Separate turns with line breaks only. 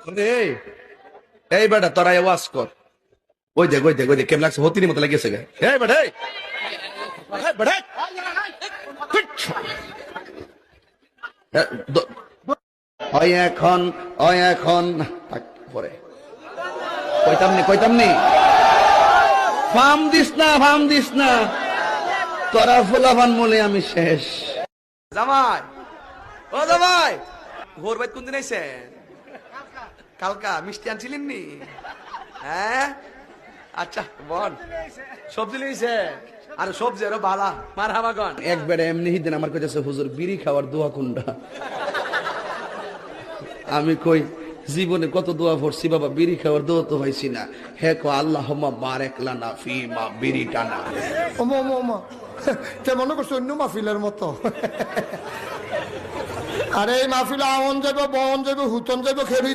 এই এই বেটা তোরা ওয়াজ কর। ওই দেখ ওই দেখ ওই দেখ কেমন লাগছে, হতিনি মতো লাগিয়েছে গে। এই বেটা এই বেটা ওই এখন পরে কইতামনি ফার্ম দিস না তোরা ফুলাফান বলে আমি শেষ। জামাই ও জামাই ভোর বাইত কোন দিন আইছেন? কালকা মিষ্টি আনছিলেন নি? হ্যাঁ আচ্ছা বল সবজি লইছে আর সবজি আরো বালা মার হাবাগন একবারে এমনি হিদিন আমার কইতেছে হুজুর বিড়ি খাওয়ার দোয়া কোনটা। আমি কই জীবনে কত দোয়া পড়ছি বাবা, বিড়ি খাওয়ার দোয়া তো হয়েছি না। হে কো আল্লাহুম্মা বারিক লানা ফিমা বিড়ি টানা।
ওমা তে মনে করছো অন্য মাহফিলের মতো। আরে এই মাহফিলে আমন যাইব বন যাইব হুতন যাইব খেরুই